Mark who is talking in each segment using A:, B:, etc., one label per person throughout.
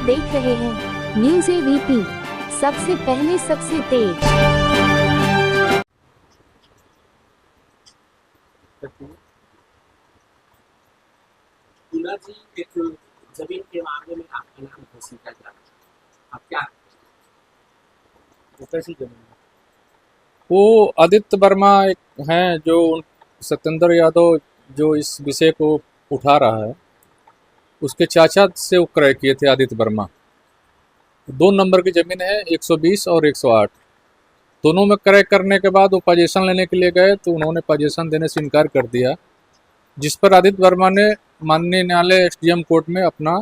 A: देख रहे हैं न्यूज़ एबीपी, सबसे पहले सबसे तेज।
B: दूल्हा जी, एक जमीन के मामले में आपका नाम घोषित किया जा रहा है, आप क्या वो कैसी जमीन है?
C: वो आदित्य वर्मा एक हैं जो सत्येंद्र यादव जो इस विषय को उठा रहा है, उसके चाचा से वो क्रय किए थे। आदित्य वर्मा 2 नंबर की ज़मीन है, 120 और 108। दोनों में क्रय करने के बाद वो पोजीशन लेने के लिए गए तो उन्होंने पोजीशन देने से इनकार कर दिया, जिस पर आदित्य वर्मा ने माननीय न्यायालय एसडीएम कोर्ट में अपना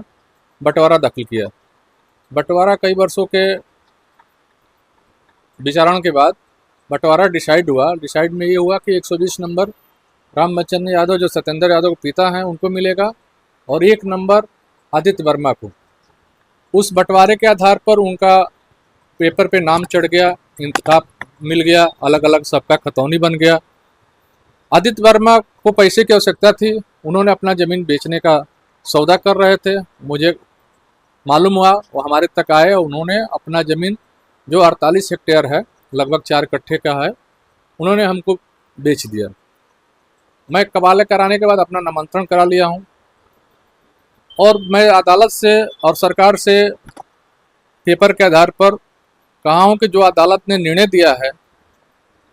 C: बंटवारा दाखिल किया। बंटवारा कई वर्षों के विचारण के बाद बंटवारा डिसाइड हुआ। डिसाइड में ये हुआ कि 120 नंबर रामचंद्र यादव जो सत्येंद्र यादव के पिता हैं उनको मिलेगा और 1 नंबर आदित्य वर्मा को। उस बंटवारे के आधार पर उनका पेपर पे नाम चढ़ गया, इंतखाब मिल गया, अलग अलग सबका खतौनी बन गया। आदित्य वर्मा को पैसे की आवश्यकता थी, उन्होंने अपना ज़मीन बेचने का सौदा कर रहे थे। मुझे मालूम हुआ, वो हमारे तक आए, उन्होंने अपना ज़मीन जो 48 हेक्टेयर है, लगभग 4 कट्ठे का है, उन्होंने हमको बेच दिया। मैं कबाले कराने के बाद अपना नामांतरण करा लिया हूँ और मैं अदालत से और सरकार से पेपर के आधार पर कहा हूँ कि जो अदालत ने निर्णय दिया है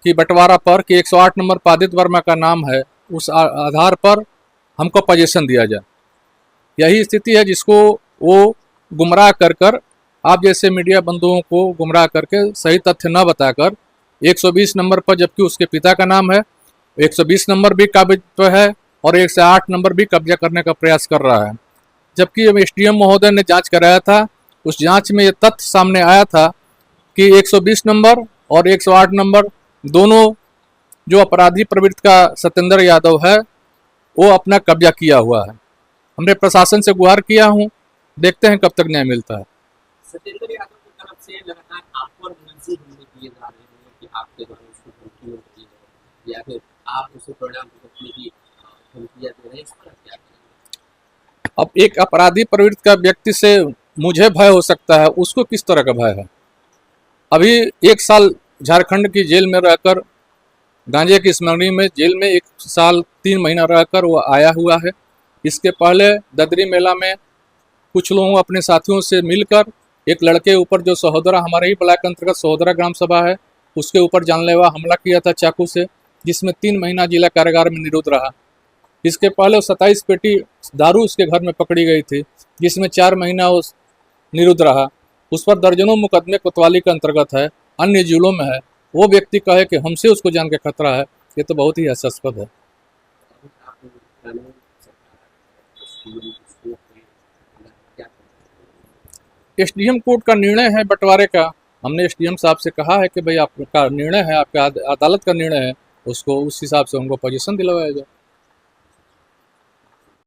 C: कि बंटवारा पर कि 108 नंबर पर आदित्य वर्मा का नाम है, उस आधार पर हमको पोजीशन दिया जाए। यही स्थिति है जिसको वो गुमराह कर आप जैसे मीडिया बंधुओं को गुमराह करके सही तथ्य न बताकर 120 नंबर पर, जबकि उसके पिता का नाम है, 120 नंबर भी काबिज है और 108 नंबर भी कब्जा करने का प्रयास कर रहा है। जबकि एसडीएम महोदय ने जांच कराया था, उस जांच में ये तथ्य सामने आया था कि 120 नंबर और 108 नंबर दोनों जो अपराधी प्रवृत्ति का सत्येंद्र यादव है वो अपना कब्जा किया हुआ है। हमने प्रशासन से गुहार किया हूँ, देखते हैं कब तक न्याय मिलता है।
B: सत्येंद्र यादव की तरफ से लगातार आप पर मुंशी हमले किए जा रहे हैं कि आपके द्वारा उसको धमकी होती है या फिर आप उसे परिणाम भुगतने की धमकियां दे रहे हैं, इस पर क्या करेंगे?
C: अब एक अपराधी प्रवृत्ति का व्यक्ति से मुझे भय हो सकता है, उसको किस तरह का भय है? अभी 1 साल झारखंड की जेल में रहकर, गांजे की स्मगलिंग में जेल में 1 साल 3 महीना रहकर वो आया हुआ है। इसके पहले ददरी मेला में कुछ लोगों अपने साथियों से मिलकर एक लड़के ऊपर, जो सहोदरा, हमारे ही ब्लॉक अंतर्गत सहोदरा ग्राम सभा है, उसके ऊपर जानलेवा हमला किया था चाकू से, जिसमें 3 महीना जिला कारागार में निरुद्ध रहा। इसके पहले 27 पेटी दारू उसके घर में पकड़ी गई थी, जिसमें 4 महीना वो निरुद्ध रहा। उस पर दर्जनों मुकदमे कोतवाली के अंतर्गत है, अन्य जिलों में है। वो व्यक्ति कहे कि हमसे उसको जान के खतरा है, ये तो बहुत ही हास्यास्पद है। एसडीएम कोर्ट का निर्णय है बंटवारे का। हमने एसडीएम साहब से कहा है कि भाई आपका निर्णय है, आपका अदालत का निर्णय है, उसको उस हिसाब से उनको पोजीशन दिलवाया जाए।